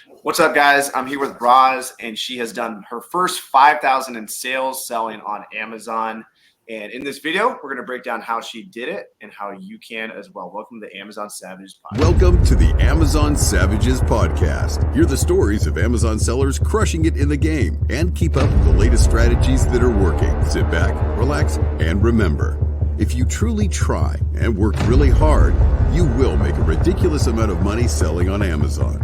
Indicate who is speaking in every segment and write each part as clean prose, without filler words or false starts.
Speaker 1: What's up, guys? I'm here with Roz, and she has done her first 5,000 in sales selling on Amazon. And in this video, we're going to break down how she did it and how you can as well. Welcome to the Amazon Savages Podcast.
Speaker 2: Welcome to the Amazon Savages Podcast. Hear the stories of Amazon sellers crushing it in the game and keep up with the latest strategies that are working. Sit back, relax, and remember, if you truly try and work really hard, you will make a ridiculous amount of money selling on Amazon.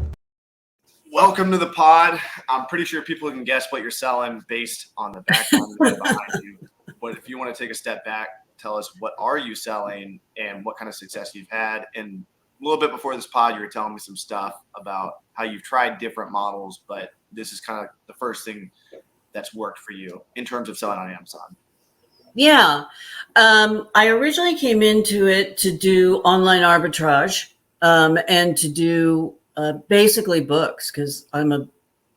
Speaker 1: Welcome to the pod. I'm pretty sure people can guess what you're selling based on the background behind you. But if you want to take a step back, tell us what are you selling and what kind of success you've had. And a little bit before this pod, you were telling me some stuff about how you've tried different models, but this is kind of the first thing that's worked for you in terms of selling on Amazon.
Speaker 3: Yeah. I originally came into it to do online arbitrage and to do basically books, because I'm a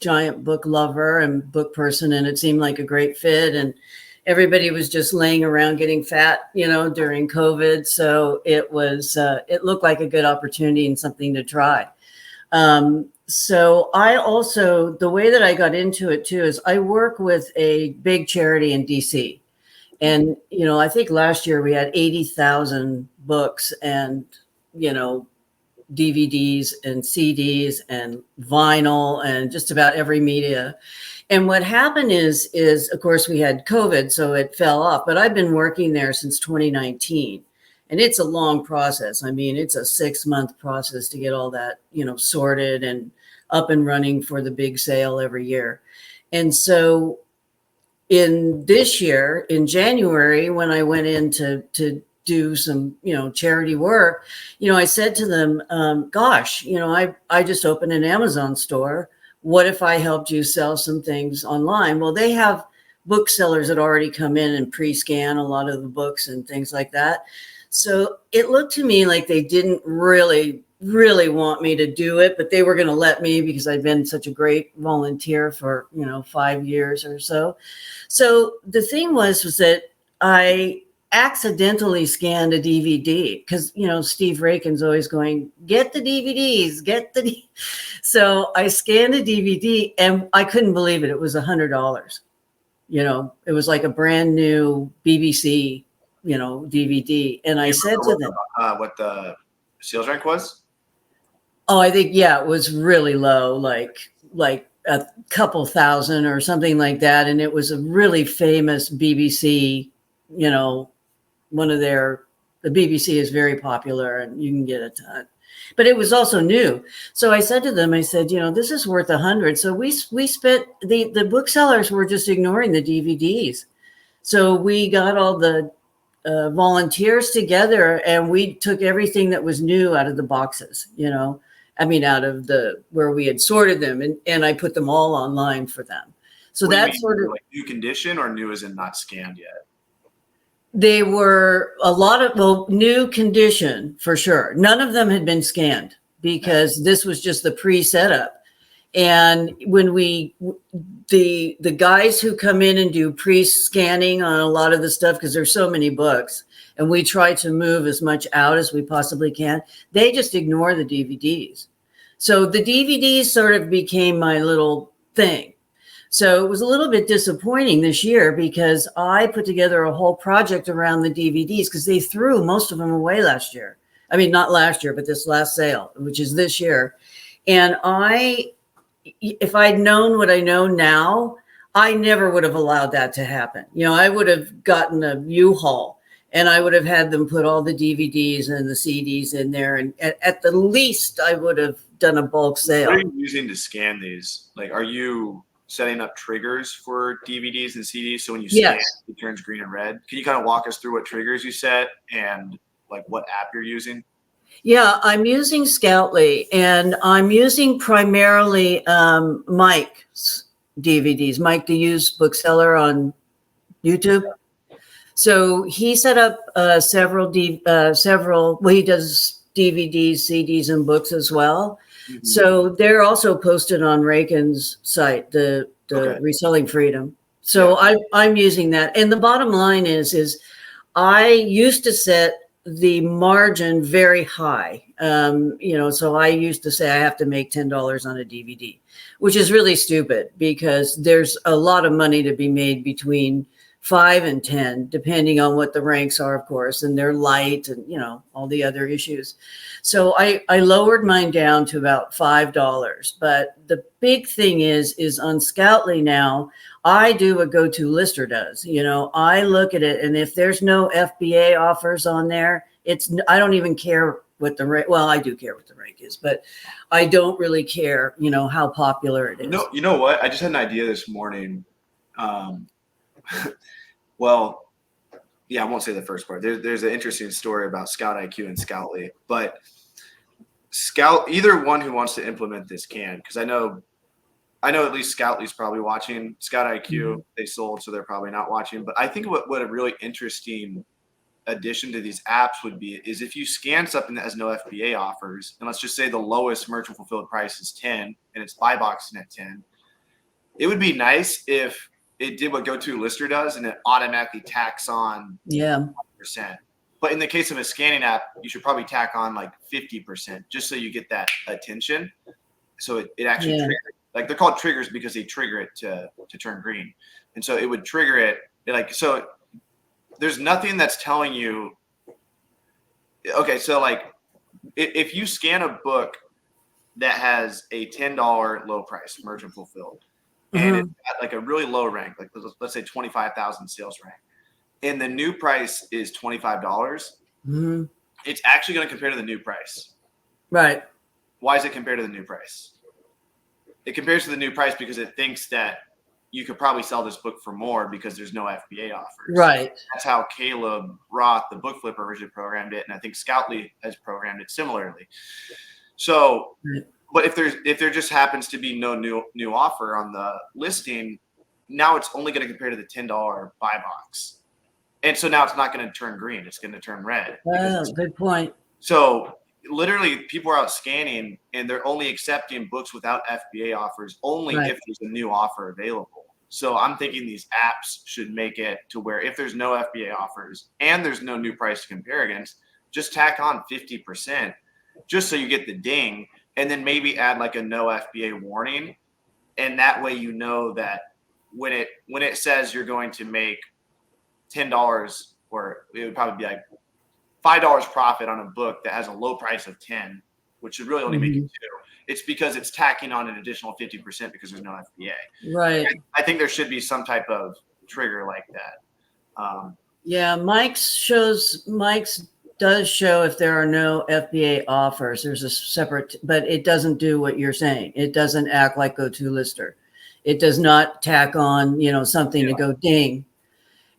Speaker 3: giant book lover and book person, and it seemed like a great fit. And everybody was just laying around getting fat, during COVID. So it was, it looked like a good opportunity and something to try. So I also, the way that I got into it too, is I work with a big charity in DC. And, I think last year we had 80,000 books and, DVDs and CDs and vinyl and just about every media. And what happened is of course we had COVID, so it fell off, but I've been working there since 2019, and it's a long process. I mean, it's a 6-month process to get all that, sorted and up and running for the big sale every year. And so in this year, in January, when I went in to do some, charity work, I said to them, gosh, I just opened an Amazon store. What if I helped you sell some things online? Well, they have booksellers that already come in and pre-scan a lot of the books and things like that. So it looked to me like they didn't really want me to do it, but they were going to let me because I'd been such a great volunteer for, 5 years or so. So the thing was that I accidentally scanned a DVD because, Steve Rakin's always going, get the DVDs, So I scanned a DVD and I couldn't believe it. It was $100. It was like a brand new BBC, DVD. And I said to them,
Speaker 1: what the sales rank was?
Speaker 3: Oh, I think, it was really low, like a couple thousand or something like that. And it was a really famous BBC, the BBC is very popular and you can get a ton, but it was also new. So I said to them, this is worth $100. So we spent, the booksellers were just ignoring the DVDs. So we got all the volunteers together and we took everything that was new out of the boxes, out of where we had sorted them, and I put them all online for them. So that's sort of
Speaker 1: like new condition, or new as in not scanned yet?
Speaker 3: They were a lot of, new condition for sure. None of them had been scanned because this was just the pre-setup. And when the guys who come in and do pre-scanning on a lot of the stuff, because there's so many books, and we try to move as much out as we possibly can, they just ignore the DVDs. So the DVDs sort of became my little thing. So it was a little bit disappointing this year because I put together a whole project around the DVDs because they threw most of them away last year. I mean, not last year, but this last sale, which is this year. And if I'd known what I know now, I never would have allowed that to happen. I would have gotten a U-Haul and I would have had them put all the DVDs and the CDs in there. And at the least, I would have done a bulk sale.
Speaker 1: What are you using to scan these? Like, are you setting up triggers for DVDs and CDs? So when you scan, it turns green and red. Can you kind of walk us through what triggers you set and like what app you're using?
Speaker 3: Yeah, I'm using Scoutly, and I'm using primarily Mike's DVDs, Mike the Used Bookseller on YouTube. So he set up several, he does DVDs, CDs, and books as well. Mm-hmm. So they're also posted on Rakin's site, the Reselling Freedom. So I'm using that. And the bottom line is I used to set the margin very high So I used to say I have to make $10 on a DVD, which is really stupid because there's a lot of money to be made between 5 and 10, depending on what the ranks are, of course, and they're light and, all the other issues. So I lowered mine down to about $5. But the big thing is on Scoutly now, I do what GoToLister does. I look at it, and if there's no FBA offers on there, I don't even care what the rank. Well, I do care what the rank is, but I don't really care, how popular it is.
Speaker 1: You know what? I just had an idea this morning. Well, yeah, I won't say the first part. There's an interesting story about Scout IQ and Scoutly, but either one who wants to implement this can, because I know at least Scoutly's probably watching. Scout IQ, they sold, so they're probably not watching. But I think what a really interesting addition to these apps would be is if you scan something that has no FBA offers, and let's just say the lowest merchant fulfilled price is 10 and it's buy boxing at 10, it would be nice if it did what GoToLister does and it automatically tacks on 100%. But in the case of a scanning app, you should probably tack on like 50% just so you get that attention. So it actually triggers, like they're called triggers because they trigger it to turn green. And so it would trigger it so there's nothing that's telling you. Okay, so like if you scan a book that has a $10 low price merchant fulfilled, and it's at like a really low rank, like let's say 25,000 sales rank, and the new price is $25, it's actually going to compare to the new price.
Speaker 3: Right.
Speaker 1: Why is it compared to the new price? It compares to the new price because it thinks that you could probably sell this book for more because there's no FBA offers. Right. That's how Caleb Roth, the book flipper, originally programmed it, and I think Scoutly has programmed it similarly. So, but if there just happens to be no new offer on the listing, now it's only going to compare to the $10 buy box, and so now it's not going to turn green; it's going to turn red.
Speaker 3: Oh, good point.
Speaker 1: So literally, people are out scanning, and they're only accepting books without FBA offers only if there's a new offer available. So I'm thinking these apps should make it to where if there's no FBA offers and there's no new price to compare against, just tack on 50% just so you get the ding, and then maybe add like a no FBA warning. And that way you know that when it says you're going to make $10, or it would probably be like $5 profit on a book that has a low price of 10, which should really only make it 2. It's because it's tacking on an additional 50% because there's no FBA. Right. And I think there should be some type of trigger like that.
Speaker 3: Mike's does show if there are no FBA offers. There's a separate, but it doesn't do what you're saying. It doesn't act like GoToLister. It does not tack on, something to go ding.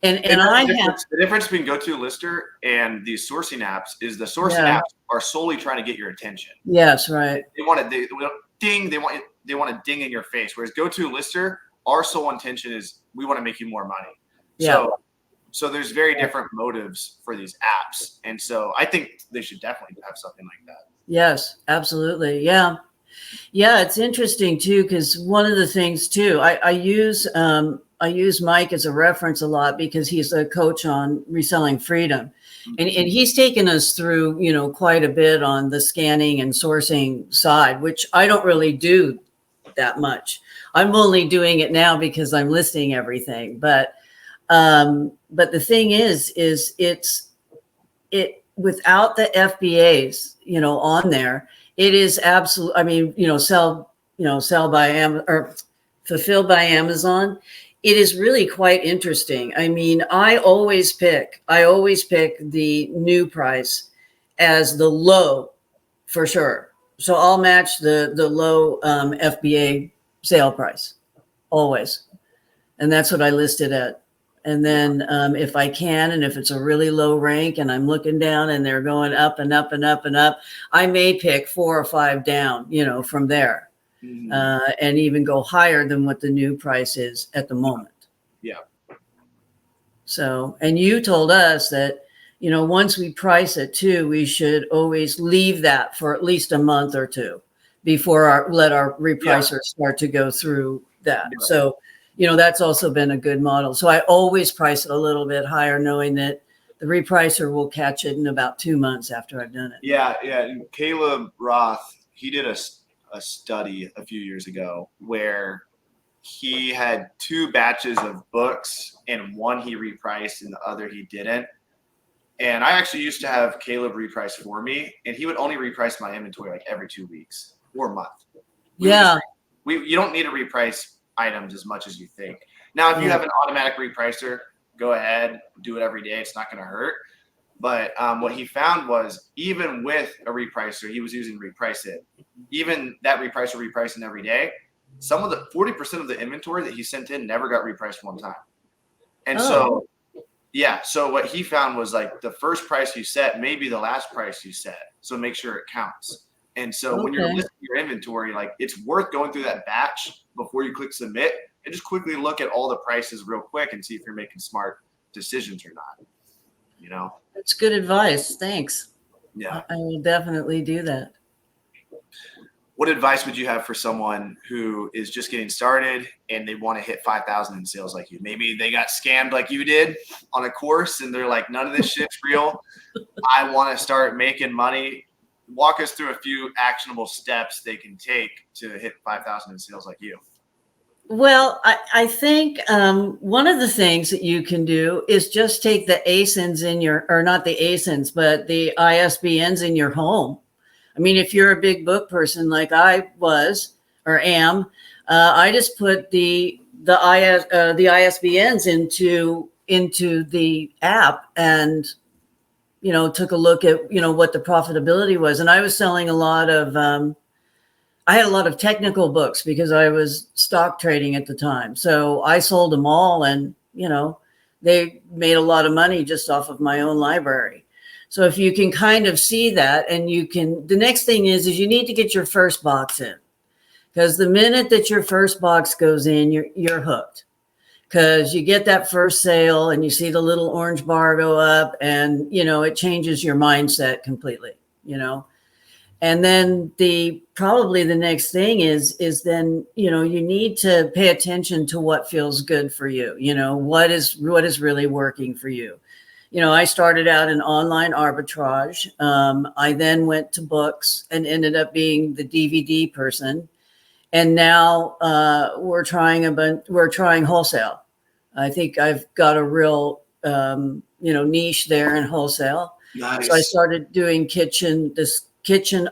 Speaker 3: And the difference between GoToLister and these sourcing apps is the sourcing apps are solely trying to get your attention. Yes, right. They want to ding. They want to ding in your face. Whereas GoToLister, our sole intention is we want to make you more money. Yeah. So there's very different motives for these apps, and so I think they should definitely have something like that. Yes, absolutely. Yeah, it's interesting too because one of the things too I use Mike as a reference a lot because he's a coach on Reselling Freedom. And he's taken us through, quite a bit on the scanning and sourcing side, which I don't really do that much. I'm only doing it now because I'm listing everything. But the thing is it without the FBAs, on there, it is absolute. I mean, sell by Amazon or fulfilled by Amazon. It is really quite interesting. I mean, I always pick the new price as the low for sure. So I'll match the low FBA sale price always. And that's what I listed at. And then if I can, and if it's a really low rank and I'm looking down and they're going up and up and up and up, I may pick 4 or 5 down, from there. And even go higher than what the new price is at the moment. Yeah. So, and you told us that, once we price it too, we should always leave that for at least a month or 2 before let our repricer start to go through that. Yeah. So, that's also been a good model. So I always price it a little bit higher, knowing that the repricer will catch it in about 2 months after I've done it.
Speaker 1: Yeah. And Caleb Roth, he did a study a few years ago where he had 2 batches of books, and one he repriced and the other he didn't. And I actually used to have Caleb reprice for me, and he would only reprice my inventory like every 2 weeks or a month. You don't need to reprice items as much as you think. Now, if you have an automatic repricer, go ahead, do it every day. It's not going to hurt. But what he found was even with a repricer, he was using Reprice It. Even that repricer repricing every day, some of the 40% of the inventory that he sent in never got repriced one time. And so what he found was like the first price you set may be the last price you set. So make sure it counts. And so when you're listing your inventory, like it's worth going through that batch before you click submit and just quickly look at all the prices real quick and see if you're making smart decisions or not. You know,
Speaker 3: that's good advice. Thanks.
Speaker 1: Yeah,
Speaker 3: I will definitely do that.
Speaker 1: What advice would you have for someone who is just getting started and they want to hit 5,000 in sales like you? Maybe they got scammed like you did on a course and they're like, none of this shit's real. I want to start making money. Walk us through a few actionable steps they can take to hit 5,000 in sales like you.
Speaker 3: Well, I think one of the things that you can do is just take the ASINs in your, or not the ASINs, but the ISBNs in your home. I mean, if you're a big book person like I was or am, I just put the ISBNs into the app and, you know, took a look at, you know, what the profitability was. And I was selling a lot of, I had a lot of technical books because I was stock trading at the time. So I sold them all and, you know, they made a lot of money just off of my own library. So if you can kind of see that, and you can, the next thing is you need to get your first box in, because the minute that your first box goes in, you're hooked, because you get that first sale and you see the little orange bar go up and, you know, it changes your mindset completely, you know. And then probably the next thing is then, you know, you need to pay attention to what feels good for you. You know, what is really working for you. You know, I started out in online arbitrage. I then went to books and ended up being the DVD person. And now we're trying wholesale. I think I've got a real, you know, niche there in wholesale.
Speaker 1: Nice.
Speaker 3: So I started doing kitchen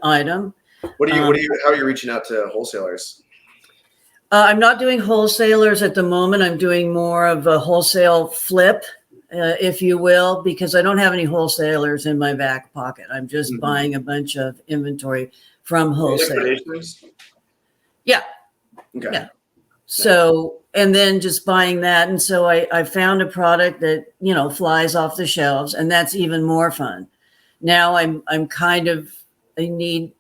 Speaker 3: item.
Speaker 1: How are you reaching out to wholesalers?
Speaker 3: I'm not doing wholesalers at the moment. I'm doing more of a wholesale flip, if you will, because I don't have any wholesalers in my back pocket. I'm just buying a bunch of inventory from wholesalers. Yeah.
Speaker 1: Okay.
Speaker 3: Yeah. So, and then just buying that. And so I found a product that, you know, flies off the shelves, and that's even more fun. Now I'm kind of, I'm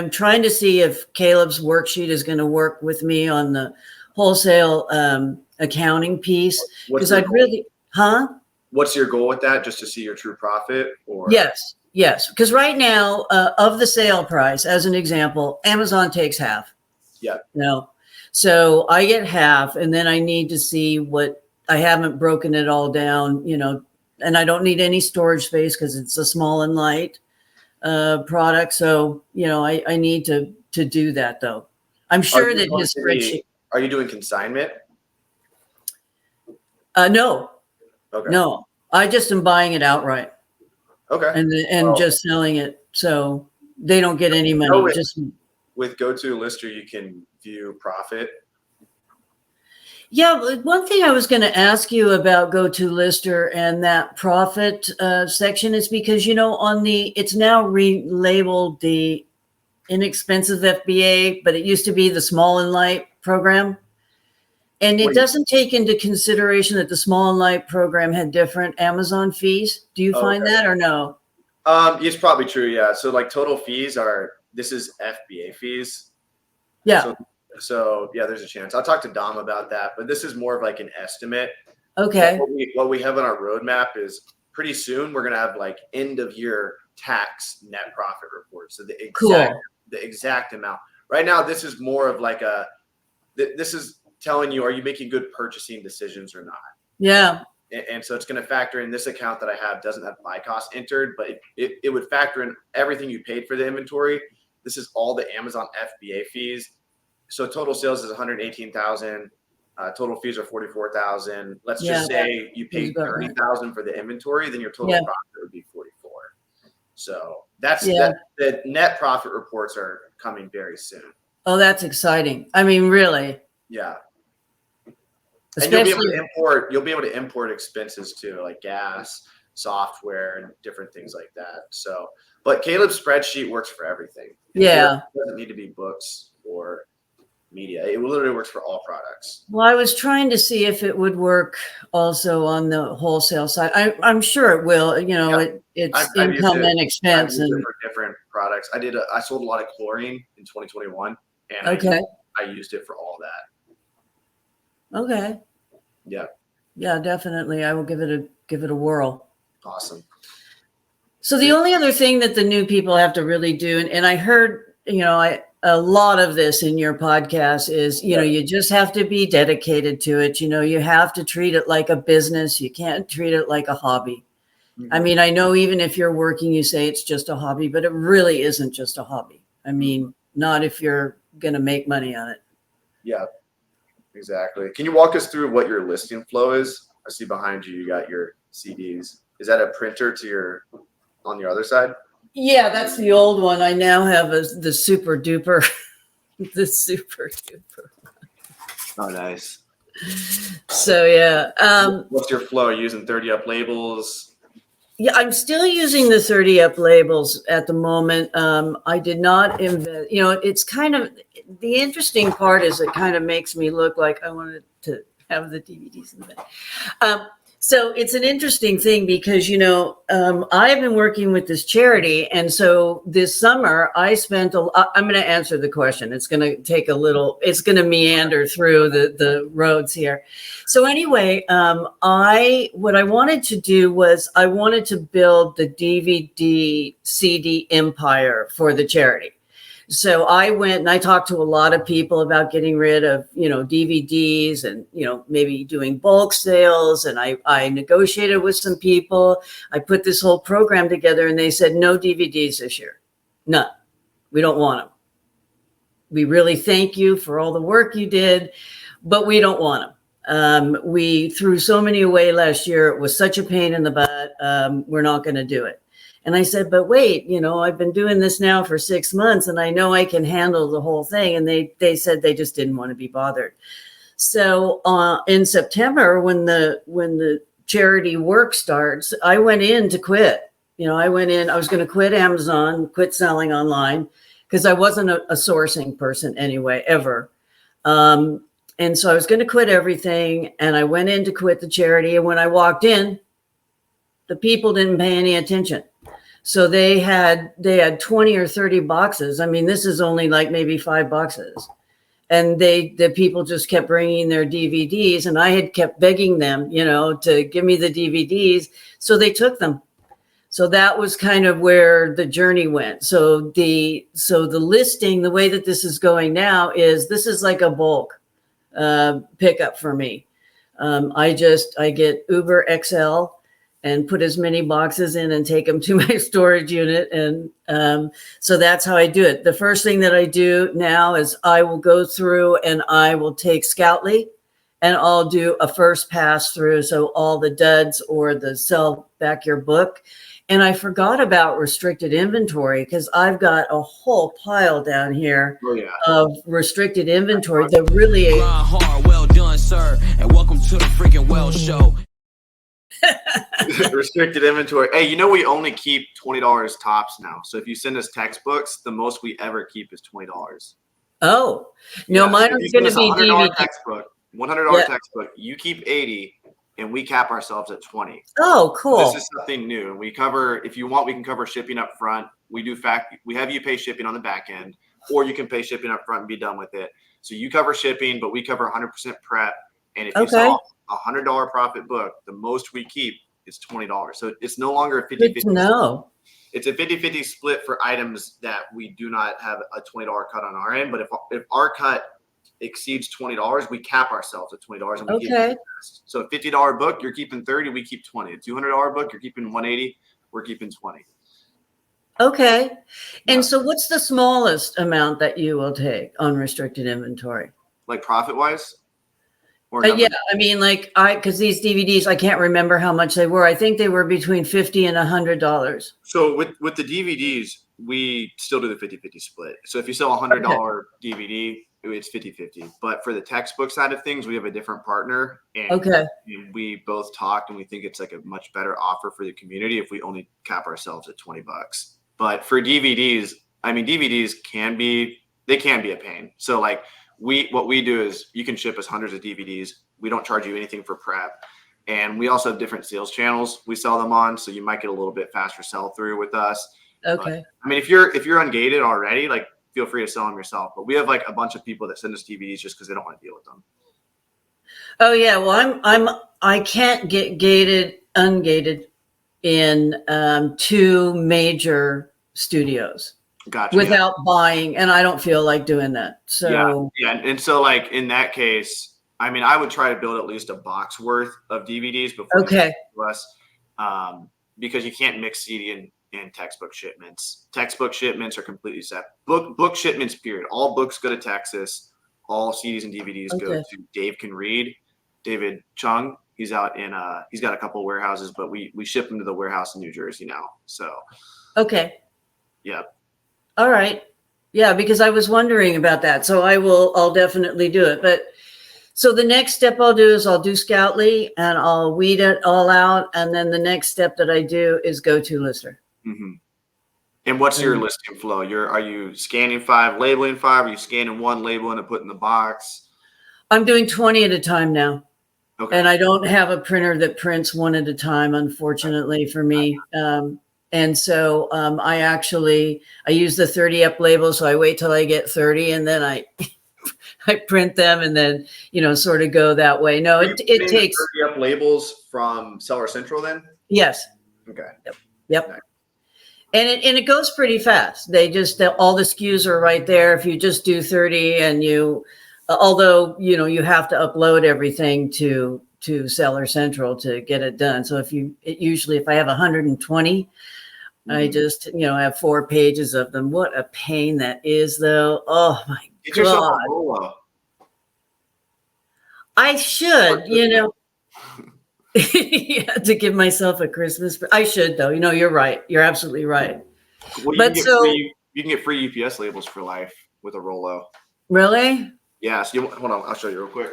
Speaker 3: trying to see if Caleb's worksheet is going to work with me on the wholesale accounting piece. Because I'd really,
Speaker 1: What's your goal with that? Just to see your true profit? Or
Speaker 3: Yes. Because right now, of the sale price, as an example, Amazon takes half.
Speaker 1: Yeah.
Speaker 3: You know, so I get half, and then I need to see what, I haven't broken it all down, you know, and I don't need any storage space because it's a small and light product. So, you know, I need to do that though. I'm sure that his spreadsheet.
Speaker 1: Are you doing consignment?
Speaker 3: No.
Speaker 1: Okay.
Speaker 3: No, I just am buying it outright.
Speaker 1: Okay.
Speaker 3: And just selling it. So they don't get any money.
Speaker 1: With GoToLister, you can view profit.
Speaker 3: Yeah, one thing I was going to ask you about GoToLister and that profit section is because, you know, it's now relabeled the inexpensive FBA, but it used to be the small and light program. And it doesn't take into consideration that the small and light program had different Amazon fees. Do you find that or no?
Speaker 1: It's probably true. Yeah. So like total fees this is FBA fees.
Speaker 3: Yeah.
Speaker 1: So yeah, there's a chance. I'll talk to Dom about that, but this is more of like an estimate.
Speaker 3: Okay.
Speaker 1: What we have on our roadmap is pretty soon we're going to have like end of year tax net profit report. So the exact amount. Right now, this is more of like this is telling you, are you making good purchasing decisions or not?
Speaker 3: Yeah.
Speaker 1: And so it's going to factor in this account that I have doesn't have buy cost entered, but it would factor in everything you paid for the inventory. This is all the Amazon FBA fees. So total sales is 118,000. Total fees are 44,000. Let's just say you paid 30,000 for the inventory, then your total profit would be 44. So the net profit reports are coming very soon.
Speaker 3: Oh, that's exciting. I mean, really.
Speaker 1: Yeah.
Speaker 3: Especially,
Speaker 1: and you'll be able to import expenses too, like gas, software, and different things like that. So, but Caleb's spreadsheet works for everything. It doesn't need to be books or media. It literally works for all products.
Speaker 3: Well, I was trying to see if it would work also on the wholesale side. I'm sure it will. It's income and expense.
Speaker 1: I've used it for different products. I sold a lot of chlorine in 2021, and I used it for all that.
Speaker 3: Okay.
Speaker 1: Yeah.
Speaker 3: Yeah, definitely. I will give it a whirl.
Speaker 1: Awesome.
Speaker 3: So the only other thing that the new people have to really do, and I heard, a lot of this in your podcast is, you just have to be dedicated to it. You have to treat it like a business. You can't treat it like a hobby. Mm-hmm. I mean, I know even if you're working, you say it's just a hobby, but it really isn't just a hobby. I mean, not if you're going to make money on it.
Speaker 1: Yeah, exactly. Can you walk us through what your listing flow is? I see behind you got your CDs. Is that a printer on your other side?
Speaker 3: Yeah, that's the old one. I now have the super duper, the super duper.
Speaker 1: Oh, nice.
Speaker 3: So yeah.
Speaker 1: What's your flow? Are you using 30 up labels?
Speaker 3: Yeah, I'm still using the 30 up labels at the moment. I did not invest. It's kind of the interesting part is it kind of makes me look like I wanted to have the DVDs in the back. So it's an interesting thing because, I've been working with this charity. And so this summer I spent, I'm going to answer the question. It's going to take it's going to meander through the roads here. So anyway, what I wanted to do was I wanted to build the DVD CD empire for the charity. So I went and I talked to a lot of people about getting rid of, DVDs and, maybe doing bulk sales. And I negotiated with some people. I put this whole program together and they said, no DVDs this year. None. We don't want them. We really thank you for all the work you did, but we don't want them. We threw so many away last year. It was such a pain in the butt. We're not going to do it. And I said, but wait, I've been doing this now for 6 months and I know I can handle the whole thing. And they said they just didn't want to be bothered. So in September, when the charity work starts, I went in to quit. I was going to quit Amazon, quit selling online because I wasn't a sourcing person anyway, ever. And so I was going to quit everything. And I went in to quit the charity. And when I walked in, the people didn't pay any attention. So they had 20 or 30 boxes. I mean, this is only like maybe 5 boxes. And the people just kept bringing their DVDs and I had kept begging them, to give me the DVDs. So they took them. So that was kind of where the journey went. So the listing, the way that this is going now this is like a bulk pickup for me. I get Uber XL and put as many boxes in and take them to my storage unit. And so that's how I do it. The first thing that I do now is I will go through and I will take Scoutly and I'll do a first pass through. So all the duds or the sell back your book. And I forgot about restricted inventory because I've got a whole pile down here of restricted inventory that really
Speaker 4: hard. Well done, sir. And welcome to the freaking Well Show.
Speaker 1: Restricted inventory. Hey, we only keep $20 tops now. So if you send us textbooks, the most we ever keep is $20.
Speaker 3: Oh, no, mine is going to be
Speaker 1: $100 textbook. $100 textbook. You keep 80, and we cap ourselves at 20.
Speaker 3: Oh, cool.
Speaker 1: This is something new. We cover, if you want, we can cover shipping up front. We have you pay shipping on the back end, or you can pay shipping up front and be done with it. So you cover shipping, but we cover 100% prep. And if you sell a $100 profit book, the most we keep is $20. So it's no longer a 50-50.
Speaker 3: No.
Speaker 1: It's a 50-50 split for items that we do not have a $20 cut on our end. But if our cut exceeds $20, we cap ourselves at $20 and we give
Speaker 3: Okay.
Speaker 1: you the best. So a $50 book, you're keeping 30, we keep 20. A $200 book, you're keeping 180, we're keeping 20.
Speaker 3: Okay.
Speaker 1: Yeah.
Speaker 3: And so what's the smallest amount that you will take on restricted inventory?
Speaker 1: Like profit wise? Or
Speaker 3: Yeah, I mean, like because these DVDs, I can't remember how much they were. I think they were between $50 and $100.
Speaker 1: So with the DVDs, we still do the 50-50 split. So if you sell a $100 DVD, it's 50-50. But for the textbook side of things, we have a different partner, and we both talked, and we think it's like a much better offer for the community if we only cap ourselves at $20. But for DVDs, I mean, DVDs can be a pain. So like what we do is you can ship us hundreds of DVDs. We don't charge you anything for prep. And we also have different sales channels we sell them on. So you might get a little bit faster sell through with us.
Speaker 3: Okay.
Speaker 1: But, I mean, if you're ungated already, like feel free to sell them yourself. But we have like a bunch of people that send us DVDs just because they don't want to deal with them.
Speaker 3: Oh yeah. Well, I can't get ungated in 2 major studios.
Speaker 1: Gotcha.
Speaker 3: Without buying, and I don't feel like doing that. So
Speaker 1: yeah. And so like in that case, I mean, I would try to build at least a box worth of DVDs before you ship to us, because you can't mix CD and textbook shipments. Textbook shipments are completely separate. Book shipments, period. All books go to Texas. All CDs and DVDs go to Dave Can Read, David Chung. He's out in he's got a couple of warehouses, but we ship them to the warehouse in New Jersey now. So yeah.
Speaker 3: All right. Yeah, because I was wondering about that. So I'll definitely do it. But so the next step I'll do is I'll do Scoutly and I'll weed it all out. And then the next step that I do is GoToLister.
Speaker 1: Mm-hmm. And what's your listing flow? Are you scanning 5, labeling 5? Are you scanning 1, labeling, and putting in the box?
Speaker 3: I'm doing 20 at a time now.
Speaker 1: Okay.
Speaker 3: And I don't have a printer that prints 1 at a time, unfortunately for me. And so I use the 30 up labels. So I wait till I get 30 and then I print them and then, sort of go that way. No, it takes
Speaker 1: 30 up labels from Seller Central then?
Speaker 3: Yes.
Speaker 1: Okay.
Speaker 3: Yep. Nice. And it goes pretty fast. All the SKUs are right there. If you just do 30 and although, you have to upload everything to Seller Central to get it done. So if I have 120, I just, have 4 pages of them. What a pain that is, though. Oh my
Speaker 1: Get yourself
Speaker 3: God.
Speaker 1: a Rolo.
Speaker 3: I should, to give myself a Christmas. I should, though. You're right. You're absolutely right.
Speaker 1: Well, you can get free UPS labels for life with a Rolo.
Speaker 3: Really?
Speaker 1: Yeah. So hold on. I'll show you real quick.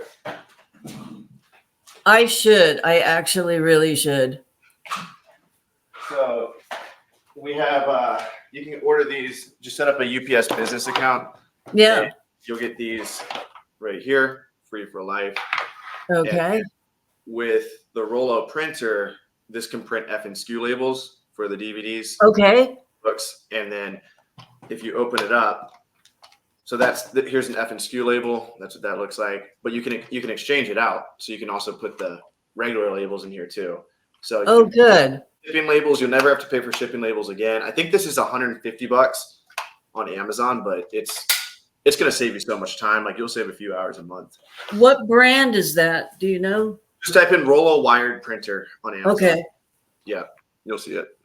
Speaker 3: I should. I actually really should.
Speaker 1: So we have, you can order these, just set up a UPS business account.
Speaker 3: Yeah.
Speaker 1: You'll get these right here, free for life.
Speaker 3: Okay.
Speaker 1: And with the Rolo printer, this can print F and SKU labels for the DVDs.
Speaker 3: Okay.
Speaker 1: Books. And then if you open it up, so here's an F and SKU label. That's what that looks like. But you can exchange it out. So you can also put the regular labels in here too. So
Speaker 3: good.
Speaker 1: Shipping labels, you'll never have to pay for shipping labels again. I think this is $150 on Amazon, but it's going to save you so much time. Like you'll save a few hours a month.
Speaker 3: What brand is that? Do you know?
Speaker 1: Just type in Rolo wired printer on Amazon.
Speaker 3: Okay.
Speaker 1: Yeah, you'll see it.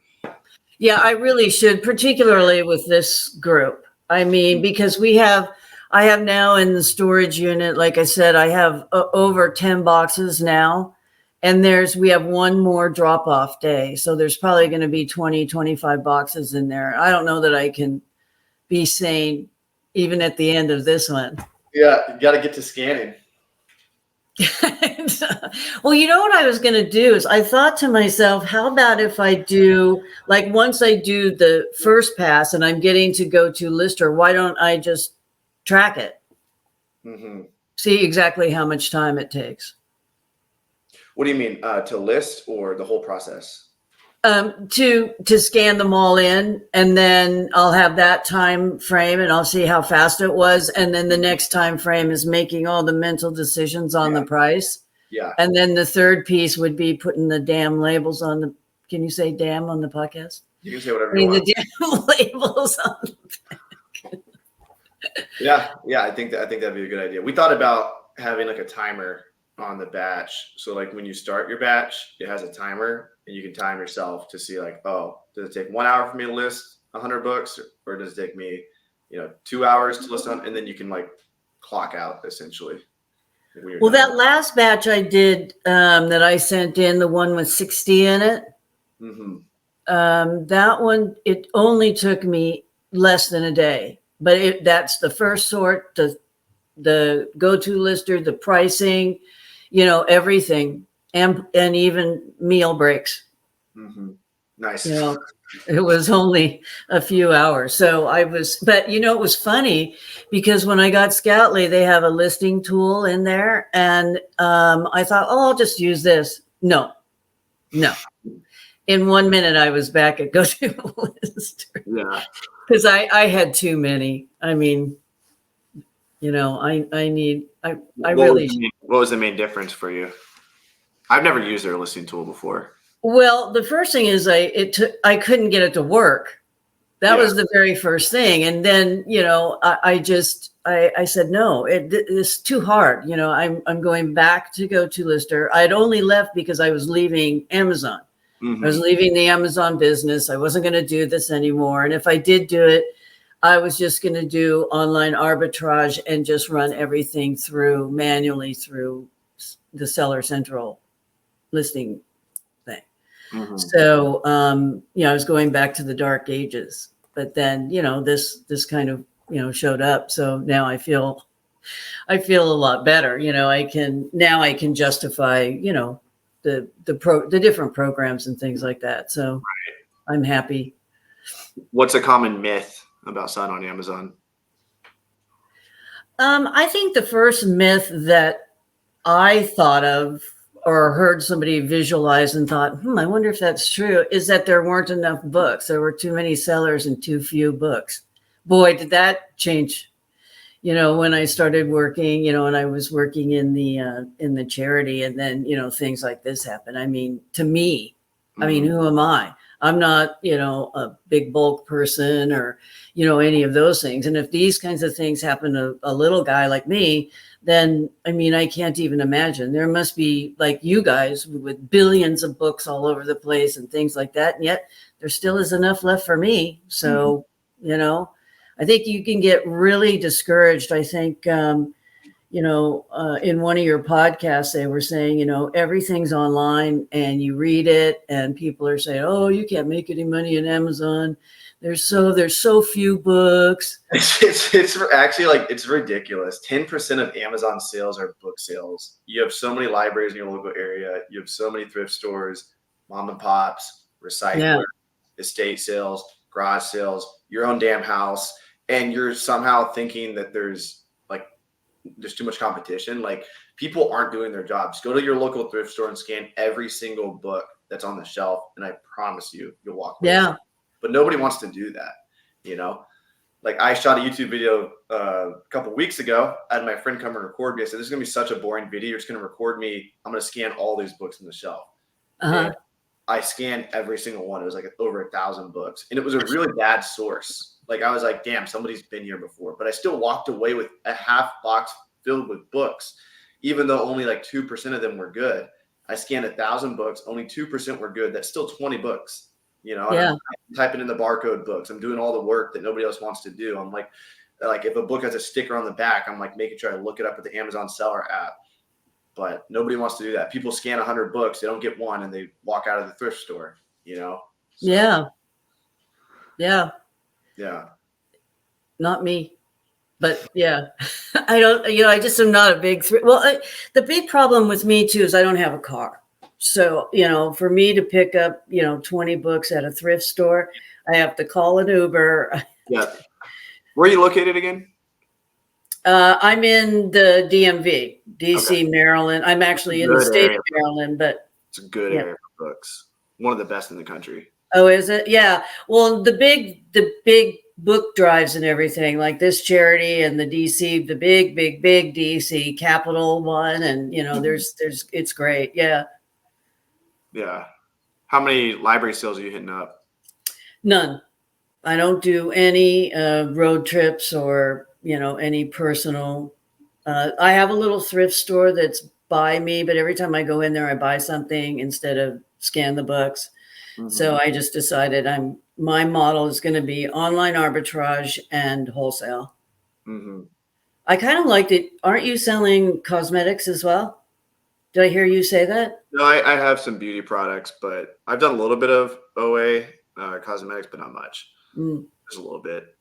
Speaker 3: Yeah, I really should, particularly with this group. I mean, because I have now in the storage unit, like I said, I have over 10 boxes now. And we have 1 more drop off day. So there's probably going to be 20, 25 boxes in there. I don't know that I can be sane even at the end of this one.
Speaker 1: Yeah, you got to get to scanning.
Speaker 3: Well, what I was going to do is I thought to myself, how about if I do, like once I do the first pass and I'm getting to GoToLister, why don't I just track it? Mm-hmm. See exactly how much time it takes.
Speaker 1: What do you mean, to list or the whole process?
Speaker 3: To scan them all in, and then I'll have that time frame and I'll see how fast it was. And then the next time frame is making all the mental decisions on the price.
Speaker 1: Yeah.
Speaker 3: And then the third piece would be putting the damn labels on the, can you say damn on the podcast?
Speaker 1: You can say whatever you want.
Speaker 3: The damn labels on the back.
Speaker 1: Yeah. I think that'd be a good idea. We thought about having like a timer on the batch. So like when you start your batch, it has a timer and you can time yourself to see like, oh, does it take 1 hour for me to list 100 books or does it take me, 2 hours to list on, and then you can like clock out essentially. When you're
Speaker 3: Well,
Speaker 1: done.
Speaker 3: that last batch I did that I sent in, the one with 60 in it, that one, it only took me less than a day. But that's the first sort, the GoToLister, the pricing, everything, and even meal breaks.
Speaker 1: Nice.
Speaker 3: It was only a few hours. So but it was funny because when I got Scoutly, they have a listing tool in there. And I thought, oh, I'll just use this. No. In 1 minute, I was back at GoToLister.
Speaker 1: Yeah.
Speaker 3: Because I had too many. I mean, I really.
Speaker 1: What was the main difference for you? I've never used their listing tool before.
Speaker 3: Well, the first thing is I couldn't get it to work. That was the very first thing. And then, I said, no, it's too hard. I'm going back to GoToLister. I'd only left because I was leaving Amazon. I was leaving the Amazon business. I wasn't going to do this anymore. And if I did do it, I was just going to do online arbitrage and just run everything manually through the Seller Central listing thing. So, I was going back to the dark ages, but then, this kind of, showed up. So now I feel a lot better. I can justify, the different programs and things like that. So I'm happy.
Speaker 1: What's a common myth about selling on Amazon?
Speaker 3: I think the first myth that I thought of or heard somebody visualize and thought, I wonder if that's true, is that there weren't enough books. There were too many sellers and too few books. Boy, did that change. When I started working, and I was working in the charity, and then, things like this happen. I mean, to me, who am I? I'm not, a big bulk person or, any of those things. And if these kinds of things happen to a little guy like me, then, I can't even imagine. There must be like you guys with billions of books all over the place and things like that. And yet there still is enough left for me. So, I think you can get really discouraged. I think, in one of your podcasts, they were saying, everything's online and you read it and people are saying, oh, you can't make any money in Amazon. There's so few books.
Speaker 1: It's actually like, it's ridiculous. 10% of Amazon sales are book sales. You have so many libraries in your local area. You have so many thrift stores, mom and pops, recyclers, estate sales, garage sales, your own damn house. And you're somehow thinking that there's too much competition. Like, people aren't doing their jobs. Go to your local thrift store and scan every single book that's on the shelf. And I promise you'll walk away.
Speaker 3: Yeah.
Speaker 1: But nobody wants to do that. Like, I shot a YouTube video a couple weeks ago. I had my friend come and record me. I said, this is going to be such a boring video. You're just going to record me. I'm going to scan all these books on the shelf. I scanned every single one. It was like over 1,000 books. And it was a really bad source. Like, I was like, damn, somebody's been here before. But I still walked away with a half box filled with books, even though only like 2% of them were good. I scanned 1,000 books. Only 2% were good. That's still 20 books. I'm typing in the barcode books. I'm doing all the work that nobody else wants to do. I'm like if a book has a sticker on the back, I'm like making sure I look it up with the Amazon seller app. But nobody wants to do that. People scan 100 books. They don't get one and they walk out of the thrift store, So.
Speaker 3: Yeah. Not me. But yeah, I don't, I just am not a big, the big problem with me too is I don't have a car. So, for me to pick up, 20 books at a thrift store, I have to call an Uber.
Speaker 1: Yeah. Where are you located again?
Speaker 3: I'm in the DMV, DC, Maryland. I'm actually in the state of Maryland, but
Speaker 1: it's a good area for books. One of the best in the country.
Speaker 3: Oh, is it? Yeah. Well, the big book drives and everything, like this charity and the DC, the big DC Capital one, and there's it's great. Yeah.
Speaker 1: Yeah. How many library sales are you hitting up?
Speaker 3: None. I don't do any road trips or any personal. I have a little thrift store that's by me, but every time I go in there, I buy something instead of scan the books. So I just decided my model is going to be online arbitrage and wholesale. I kind of liked it. Aren't you selling cosmetics as well? Did I hear you say that?
Speaker 1: No, I have some beauty products, but I've done a little bit of OA cosmetics, but not much. Just a little bit.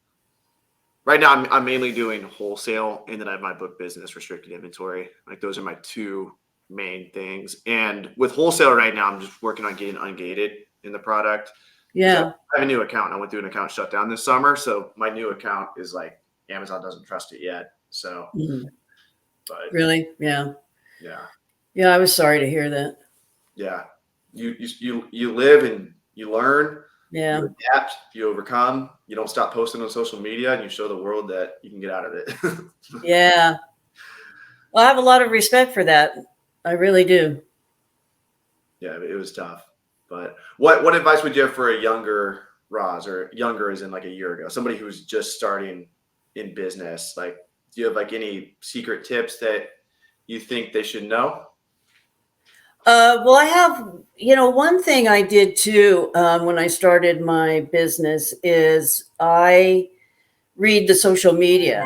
Speaker 1: Right now, I'm mainly doing wholesale, and then I have my book business, restricted inventory. Like those are my two main things. And with wholesale right now, I'm just working on getting ungated in the product.
Speaker 3: Yeah.
Speaker 1: I have a new account. I went through an account shutdown this summer, so my new account is like Amazon doesn't trust it yet. So, but
Speaker 3: really, yeah.
Speaker 1: Yeah,
Speaker 3: I was sorry to hear that.
Speaker 1: Yeah, you live and you learn.
Speaker 3: Yeah.
Speaker 1: You adapt, you overcome, you don't stop posting on social media, and you show the world that you can get out of it.
Speaker 3: Yeah. Well, I have a lot of respect for that. I really do.
Speaker 1: Yeah, it was tough. But what advice would you have for a younger Roz, or younger as in like a year ago, somebody who's just starting in business? Like, do you have like any secret tips that you think they should know?
Speaker 3: Well, I have, one thing I did too when I started my business is I read the social media.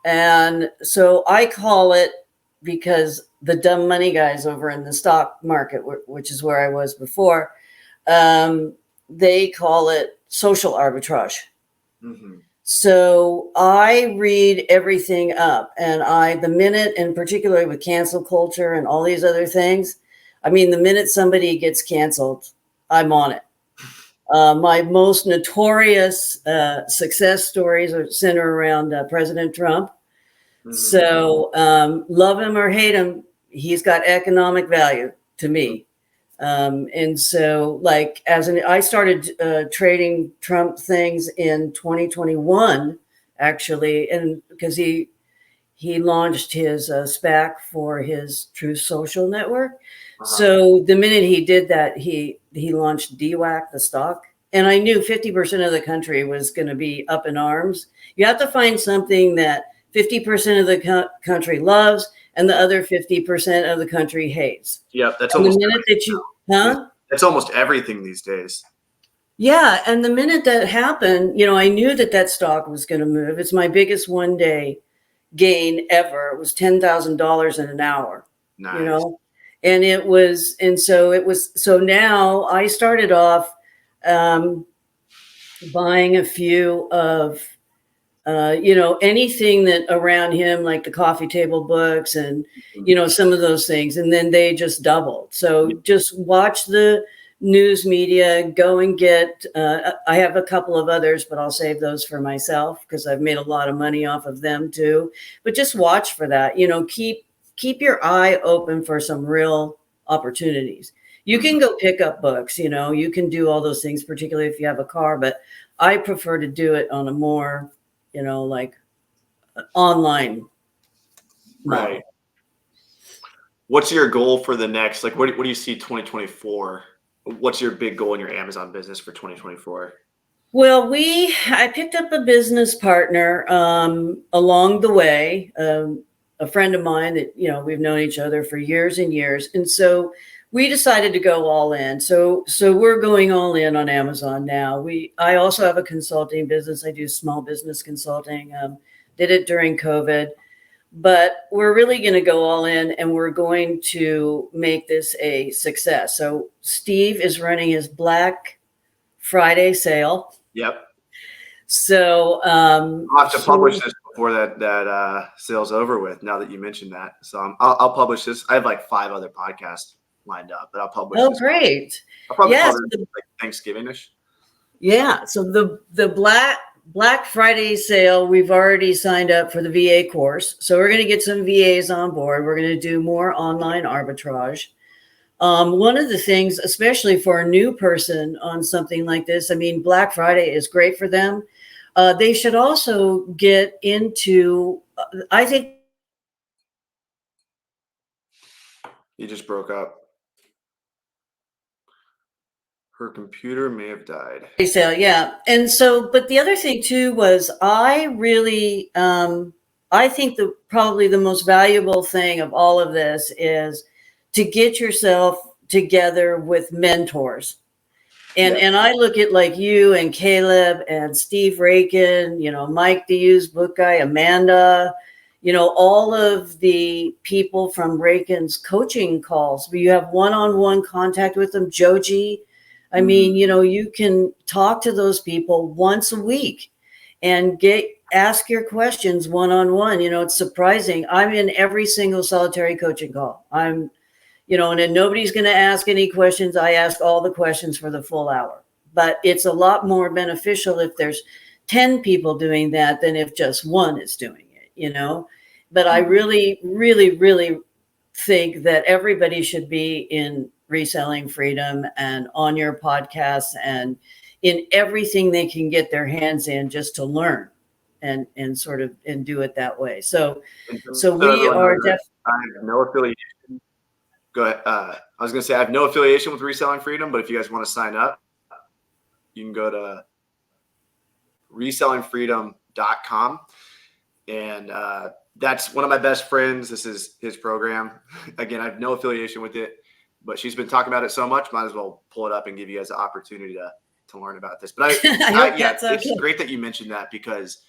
Speaker 3: And so I call it, because the dumb money guys over in the stock market, which is where I was before, they call it social arbitrage. So I read everything up, and the minute, and particularly with cancel culture and all these other things, the minute somebody gets canceled, I'm on it. My most notorious success stories are centered around President Trump. So love him or hate him, he's got economic value to me. And so like I started trading Trump things in 2021, actually, and because he launched his SPAC for his Truth Social network. So the minute he did that, he launched DWAC, the stock. And I knew 50% of the country was going to be up in arms. You have to find something that 50% of the country loves and the other 50% of the country hates.
Speaker 1: Yep, that's
Speaker 3: and
Speaker 1: almost
Speaker 3: the minute that you,
Speaker 1: That's almost everything these days.
Speaker 3: Yeah, and the minute that happened, I knew that stock was going to move. It's my biggest one-day gain ever. It was $10,000 in an hour.
Speaker 1: Nice.
Speaker 3: And so now I started off buying a few of anything that around him, like the coffee table books and some of those things, and then they just doubled. So just watch the news media, go and get I have a couple of others, but I'll save those for myself because I've made a lot of money off of them too. But just watch for that. Keep your eye open for some real opportunities. You can go pick up books, you can do all those things, particularly if you have a car, but I prefer to do it on a more like online model.
Speaker 1: Right. What's your goal for the next, like, what do you see 2024? What's your big goal in your Amazon business for 2024?
Speaker 3: Well, I picked up a business partner along the way, a friend of mine that, we've known each other for years and years. And so we decided to go all in. So we're going all in on Amazon now. I also have a consulting business. I do small business consulting. Did it during COVID, but we're really going to go all in, and we're going to make this a success. So Steve is running his Black Friday sale.
Speaker 1: Yep.
Speaker 3: So
Speaker 1: I'll have to publish this before that sale's over with. Now that you mentioned that, so I'll publish this. I have like 5 other podcasts lined up, but I'll publish.
Speaker 3: Oh, great!
Speaker 1: I'll probably
Speaker 3: Yes,
Speaker 1: like Thanksgiving-ish.
Speaker 3: Yeah. So the Black Friday sale, we've already signed up for the VA course. So we're going to get some VAs on board. We're going to do more online arbitrage. One of the things, especially for a new person on something like this, Black Friday is great for them. They should also get into, I think.
Speaker 1: You just broke up. Her computer may have died.
Speaker 3: So, yeah. And so, but the other thing too was I really, I think probably the most valuable thing of all of this is to get yourself together with mentors. And I look at like you and Caleb and Steve Rakin, Mike Hughes, book guy, Amanda, all of the people from Rakin's coaching calls where you have one-on-one contact with them, Joji. I mean, you can talk to those people once a week and ask your questions one-on-one. It's surprising. I'm in every single solitary coaching call. And then nobody's going to ask any questions. I ask all the questions for the full hour, but it's a lot more beneficial if there's 10 people doing that than if just one is doing it, but I really, really, really think that everybody should be in Reselling Freedom and on your podcasts and in everything they can get their hands in just to learn and sort of and do it that way. So we are definitely.
Speaker 1: I have no affiliation. Go ahead. I was going to say I have no affiliation with Reselling Freedom, but if you guys want to sign up, you can go to resellingfreedom.com. And that's one of my best friends. This is his program. Again, I have no affiliation with it, but she's been talking about it so much, might as well pull it up and give you guys the opportunity to learn about this. But it's great that you mentioned that because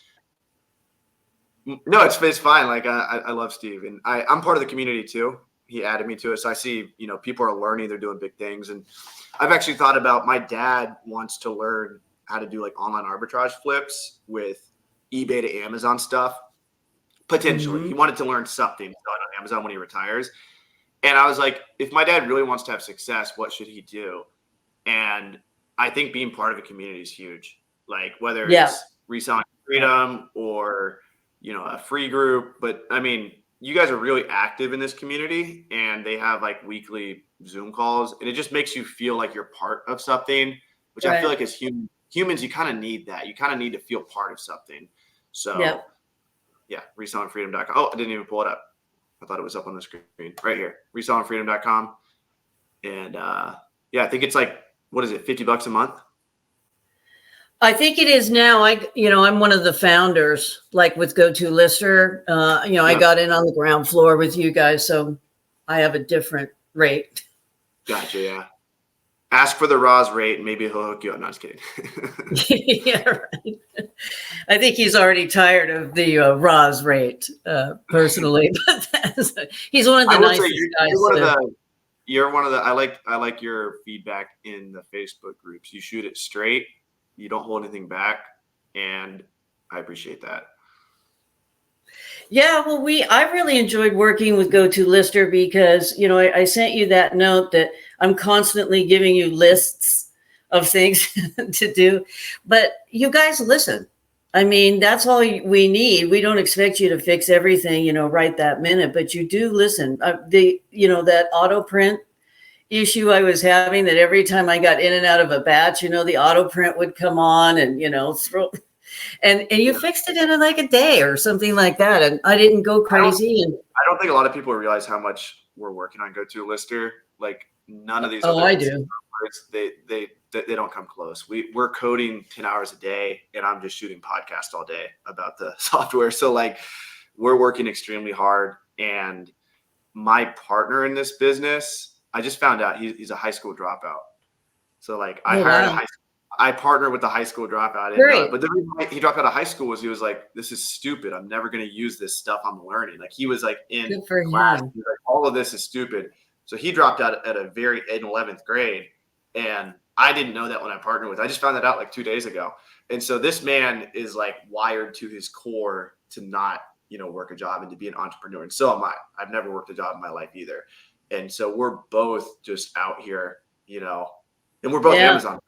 Speaker 1: no, it's fine. Like I love Steve and I'm part of the community too. He added me to it. So I see, people are learning, they're doing big things. And I've actually thought about my dad wants to learn how to do like online arbitrage flips with eBay to Amazon stuff. Potentially. Mm-hmm. He wanted to learn something on Amazon when he retires. And I was like, if my dad really wants to have success, what should he do? And I think being part of a community is huge. Like whether it's Reselling Freedom or, a free group. But I mean, you guys are really active in this community and they have like weekly Zoom calls and it just makes you feel like you're part of something, which I feel like as humans, you kind of need that. You kind of need to feel part of something. So resellingfreedom.com. Oh, I didn't even pull it up. I thought it was up on the screen right here, resellingfreedom.com. And I think it's like, what is it? $50 a month.
Speaker 3: I think it is now. I'm one of the founders, like with GoToLister. I got in on the ground floor with you guys, so I have a different rate. Gotcha.
Speaker 1: Yeah. Ask for the Roth rate, and maybe he'll hook you up. No, I'm just kidding.
Speaker 3: Yeah, right. I think he's already tired of the Roth rate, personally. But he's one of the nicest guys.
Speaker 1: You're one of the. I like your feedback in the Facebook groups. You shoot it straight. You don't hold anything back, and I appreciate that.
Speaker 3: Yeah, well, I really enjoyed working with GoToLister because, I sent you that note that I'm constantly giving you lists of things to do, but you guys listen. I mean, that's all we need. We don't expect you to fix everything, right that minute, but you do listen. That auto print issue I was having, that every time I got in and out of a batch, the auto print would come on and, and you fixed it in like a day or something like that. And I didn't go crazy.
Speaker 1: I don't think a lot of people realize how much we're working on GoToLister. Like none of these.
Speaker 3: Oh, I do.
Speaker 1: They don't come close. We're coding 10 hours a day and I'm just shooting podcasts all day about the software. So like we're working extremely hard. And my partner in this business, I just found out he's a high school dropout. So like I partner with the high school dropout. But the reason he dropped out of high school was he was like, this is stupid. I'm never going to use this stuff I'm learning. Like he was like in class. He was like, all of this is stupid. So he dropped out in 11th grade. And I didn't know that when I partnered with, I just found that out like 2 days ago. And so this man is like wired to his core to not, work a job and to be an entrepreneur. And so am I. I've never worked a job in my life either. And so we're both just out here, and we're both Amazon.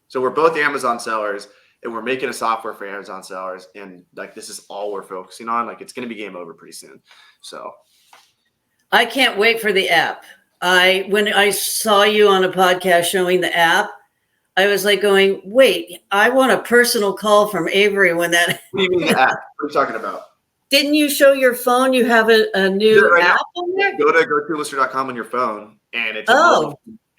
Speaker 1: So we're both Amazon sellers and we're making a software for Amazon sellers. And like, this is all we're focusing on. Like, it's going to be game over pretty soon. So
Speaker 3: I can't wait for the app. When I saw you on a podcast showing the app, I was like going, wait, I want a personal call from Avery when that.
Speaker 1: What do you mean the app? What are you talking about?
Speaker 3: Didn't you show your phone? You have a new app on there?
Speaker 1: Go to GoToLister.com on your phone and it's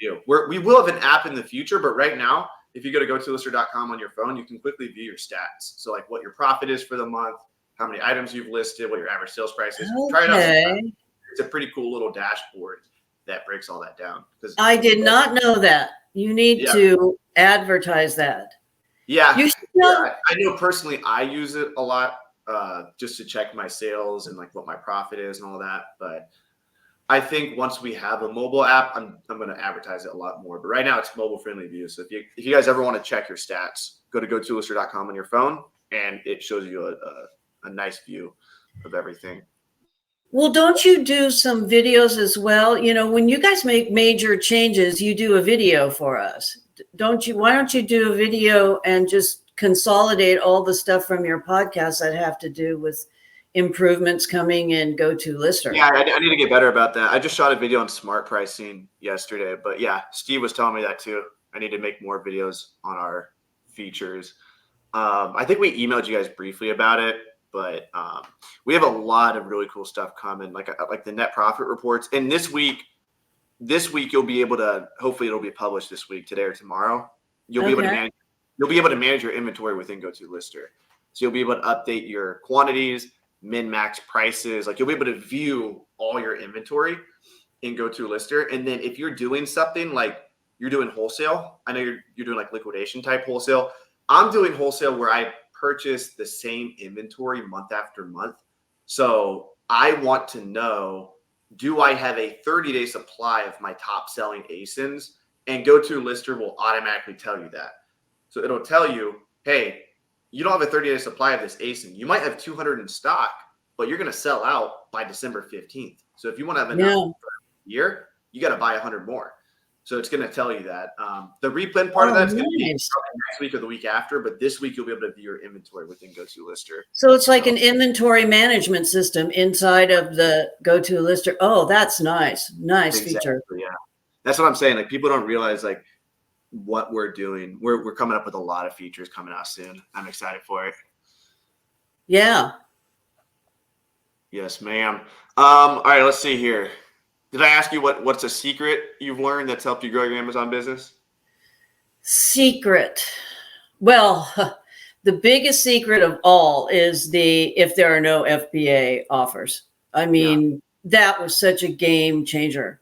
Speaker 1: We will have an app in the future, but right now, if you go to GoToLister.com on your phone, you can quickly view your stats. So like what your profit is for the month, how many items you've listed, what your average sales price is.
Speaker 3: Okay.
Speaker 1: Try it out sometime. It's a pretty cool little dashboard that breaks all that down.
Speaker 3: I did not know that. You need to advertise that.
Speaker 1: Yeah.
Speaker 3: You should know.
Speaker 1: I know personally I use it a lot just to check my sales and like what my profit is and all that. But I think once we have a mobile app, I'm going to advertise it a lot more. But right now it's mobile friendly view. So if you guys ever want to check your stats, go to GoToLister.com on your phone and it shows you a nice view of everything.
Speaker 3: Well, don't you do some videos as well? You know, when you guys make major changes, you do a video for us. Don't you? Why don't you do a video and just consolidate all the stuff from your podcast that have to do with improvements coming in GoToLister?
Speaker 1: Yeah, I need to get better about that. I just shot a video on smart pricing yesterday, but yeah, Steve was telling me that too. I need to make more videos on our features. I think we emailed you guys briefly about it, but we have a lot of really cool stuff coming, like the net profit reports. And this week you'll be able to, hopefully it'll be published this week, today or tomorrow. You'll be able to manage your inventory within GoToLister. So you'll be able to update your quantities, min-max prices. Like you'll be able to view all your inventory in GoToLister. And then if you're doing something like you're doing wholesale, I know you're doing like liquidation type wholesale. I'm doing wholesale where I purchase the same inventory month after month. So I want to know, do I have a 30-day supply of my top selling ASINs? And GoToLister will automatically tell you that. So it'll tell you, hey, you don't have a 30-day supply of this ASIN. You might have 200 in stock, but you're going to sell out by December 15th. So if you want to have enough for a year, you got to buy 100 more. So it's going to tell you that. The replen part of that's going to be next week or the week after, but this week you'll be able to view your inventory within GoToLister.
Speaker 3: So it's like an inventory management system inside of the GoToLister. Oh, that's nice. Nice feature.
Speaker 1: Yeah. That's what I'm saying. Like people don't realize like what we're doing. We're coming up with a lot of features coming out soon. I'm excited for it.
Speaker 3: Yeah.
Speaker 1: Yes, ma'am. All right, let's see here. Did I ask you what's a secret you've learned that's helped you grow your Amazon business?
Speaker 3: Secret. Well, the biggest secret of all is if there are no FBA offers. I mean, that was such a game changer.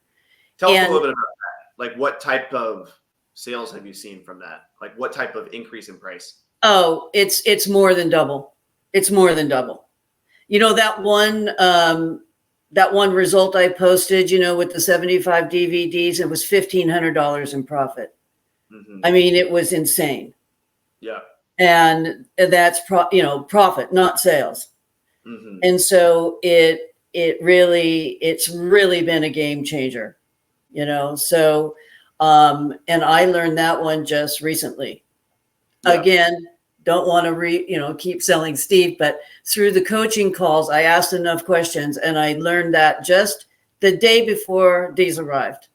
Speaker 1: Tell us a little bit about that. Like what type of sales have you seen from that? Like what type of increase in price?
Speaker 3: Oh, it's more than double. It's more than double. You know, that one result I posted, you know, with the 75 DVDs, it was $1,500 in profit. Mm-hmm. I mean, it was insane.
Speaker 1: Yeah.
Speaker 3: And that's profit, not sales. Mm-hmm. And so it's really been a game changer, you know? So, and I learned that one just recently. Yeah. Again, don't want to keep selling Steve, but through the coaching calls, I asked enough questions and I learned that just the day before these arrived.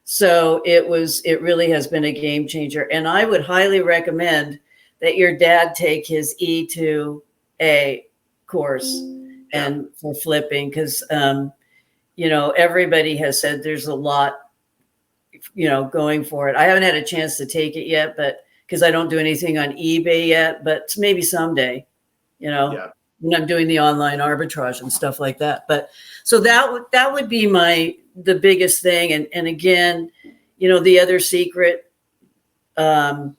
Speaker 3: So it really has been a game changer. And I would highly recommend that your dad take his E2A course and for flipping, because, everybody has said there's a lot, going for it. I haven't had a chance to take it yet, but because I don't do anything on eBay yet, but maybe someday, when I'm doing the online arbitrage and stuff like that. But so that would be the biggest thing. And again, the other secret, I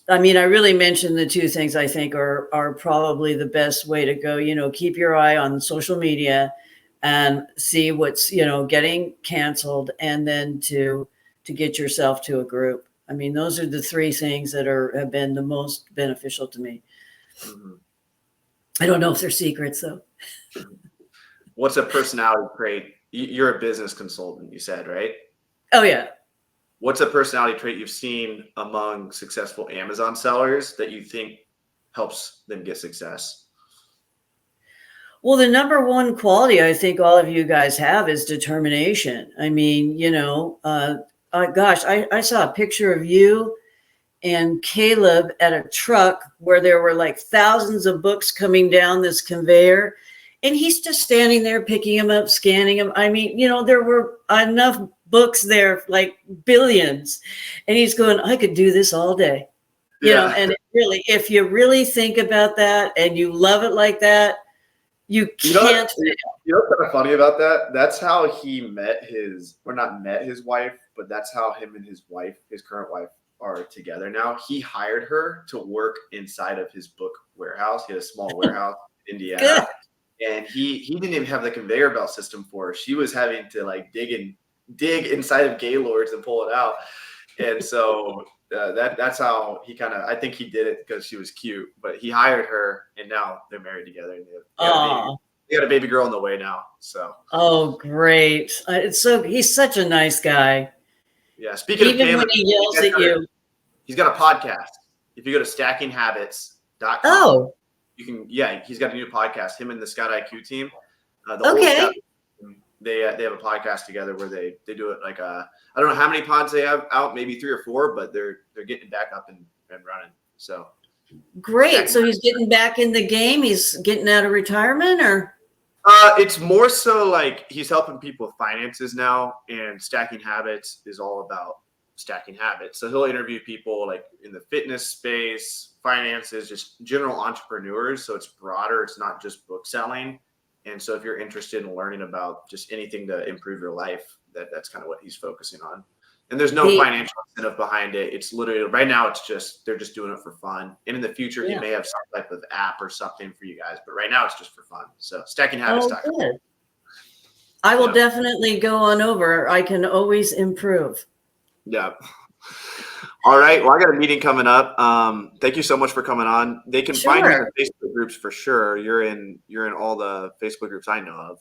Speaker 3: really mentioned the two things I think are probably the best way to go. Keep your eye on social media and see what's, getting canceled, and then to get yourself to a group. I mean, those are the three things that have been the most beneficial to me. Mm-hmm. I don't know if they're secrets, though.
Speaker 1: What's a personality trait? You're a business consultant, you said, right?
Speaker 3: Oh, yeah.
Speaker 1: What's a personality trait you've seen among successful Amazon sellers that you think helps them get success?
Speaker 3: Well, the number one quality I think all of you guys have is determination. I mean, I saw a picture of you and Caleb at a truck where there were like thousands of books coming down this conveyor, and he's just standing there picking them up, scanning them. I mean, there were enough books there, like billions. And he's going, I could do this all day. You know, and really, if you really think about that and you love it like that, you can't fail.
Speaker 1: You know what's kind of funny about that? That's how he met not met his wife, but that's how him and his wife, his current wife, are together now. He hired her to work inside of his book warehouse. He had a small warehouse in Indiana. Good. And he didn't even have the conveyor belt system for her. She was having to like dig inside of Gaylords and pull it out. And so that's how he kind of, I think he did it because she was cute, but he hired her and now they're married together. And they got a baby girl on the way now. So. Oh,
Speaker 3: great. He's such a nice guy.
Speaker 1: Yeah. Speaking
Speaker 3: even
Speaker 1: of family,
Speaker 3: when he yells at you.
Speaker 1: He's got a podcast. If you go to stackinghabits.com.
Speaker 3: Oh.
Speaker 1: He's got a new podcast, him and the Scout IQ team. They have a podcast together where they do it like I don't know how many pods they have out, maybe 3 or 4, but they're getting back up and running. So
Speaker 3: great. So he's getting back in the game. He's getting out of retirement, or
Speaker 1: it's more so like he's helping people with finances now, and Stacking Habits is all about stacking habits. So he'll interview people like in the fitness space, finances, just general entrepreneurs. So it's broader. It's not just book selling. And so if you're interested in learning about just anything to improve your life, that's kind of what he's focusing on. And there's no financial incentive behind it. It's literally right now they're just doing it for fun. And in the future, he may have some type of app or something for you guys. But right now it's just for fun. So stackinghabits.com.
Speaker 3: Good. I will definitely go on over. I can always improve.
Speaker 1: Yeah. All right. Well, I got a meeting coming up. Thank you so much for coming on. They can find you in the Facebook groups for sure. You're in all the Facebook groups I know of.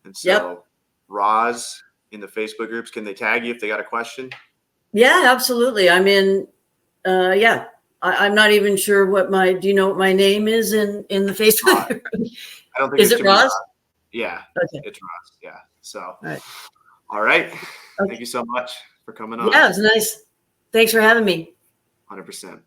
Speaker 1: And so Roz in the Facebook groups, can they tag you if they got a question? Yeah,
Speaker 3: absolutely. I'm in, I'm not even sure do you know what my name is in the Facebook group?
Speaker 1: I don't think
Speaker 3: is it Roz?
Speaker 1: Yeah. Okay. It's Roz. Yeah. So, all right. Okay. Thank you so much for coming on.
Speaker 3: Yeah, it was nice. Thanks for having me.
Speaker 1: 100%.